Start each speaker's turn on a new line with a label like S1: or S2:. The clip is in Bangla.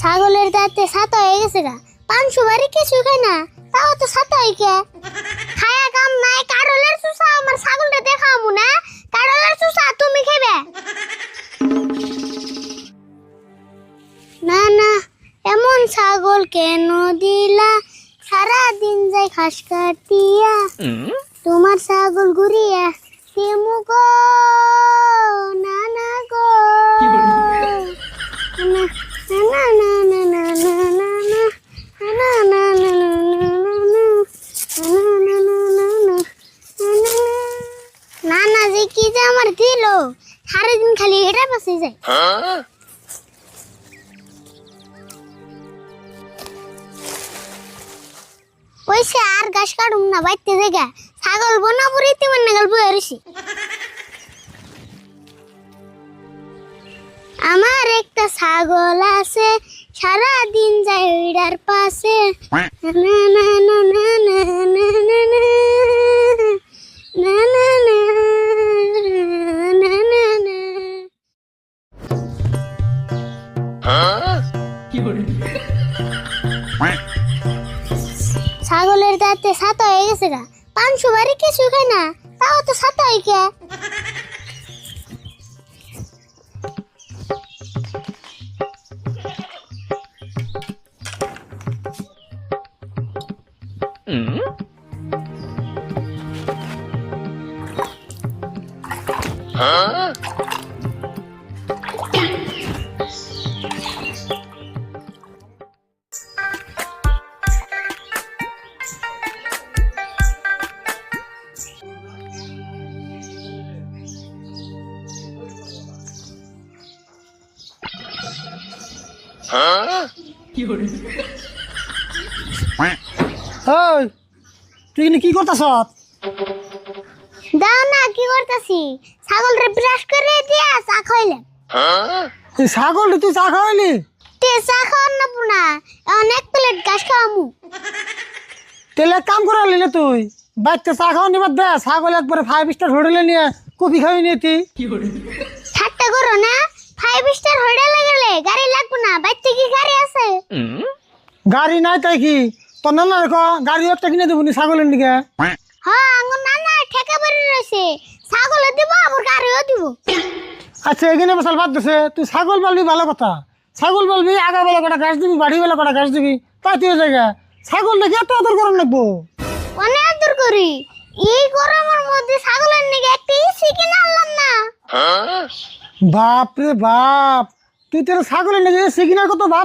S1: ছাগলের দাঁতে ছাতা হয়ে গেছে গা। 500 বাড়ি কিছু খায় না, তাও তো ছাতা হই কে? খায়া কাম নাই, কারলের চুষা আমার ছাগলটা দেখামু না। কারলের চুষা তুমি খাবে না? না, এমন ছাগল কেন দিলা? সারা দিন যাই ঘাস কাটিয়া, তোমার ছাগল ঘুরিয়া কেমু গো? না না গো, না না না না না না না না না না না না না যে কি যে আমার দিল, সারাদিন খালি এটা পাশে যায়। ওইসে আর ঘাস কাটুম না, বাইতে জায়গা ছাগল বনা পুরিতে মানে গল্প হয়েছি। আমার একটা ছাগল আছে, সারা দিন যায় ওইটার পাশে। না না না না না না না না না না না না না। ছাগলের দাঁতে ছাতা হয়ে গেছে গা। 500 বাড়ি কিছু খায় না, তাও তো ছাতা হই কে?
S2: তুই কি করতেছ?
S1: দাও না, কি করতেছি? ছাগলরে ব্রাশ করে দিয়া চা খাইলাম।
S2: ছাগল তুই চা খাওয়াইলি?
S1: তে চা খাওয়ার না পুনা, অনেক প্লেট ঘাস খাওয়ামু।
S2: তেলে কাম করালি না তুই? বাচ্চা চা খাওয়া নিবার দে, ছাগল একবারে 5 স্টার হোটেলে নিয়ে কফি খাওয়াই নিয়ে তুই।
S1: ঠাট্টা করো না, 5 স্টার হোটেলে গেলে গাড়ি লাগবে না। বাইতে কি গাড়ি আছে?
S2: গাড়ি নাই তাই কি? তোর নানা রেখো গাড়ি একটা কিনে দেবো নি ছাগলের দিকে।
S1: হ্যাঁ, আঙ্গুর নানা ঠেকা পড়ে রয়েছে, ছাগলে দিব আবার গাড়িও দিব।
S2: আচ্ছা এখানে বসাল বাদ দিছে, তুই ছাগল পালবি ভালো কথা। ছাগল পালবি, আগা বেলা কটা ঘাস দিবি, বাড়ি বেলা কটা ঘাস দিবি, তাই তুই জায়গা ছাগল দেখে এত আদর করার লাগবো।
S1: অনেক আদর করি, এই গরমের মধ্যে ছাগলের নিকে একটা এসি কিনে আনলাম না।
S2: বাপ রে বাপ, তুই তোর ছাগলের নিকে এসি কিনার কত ভাব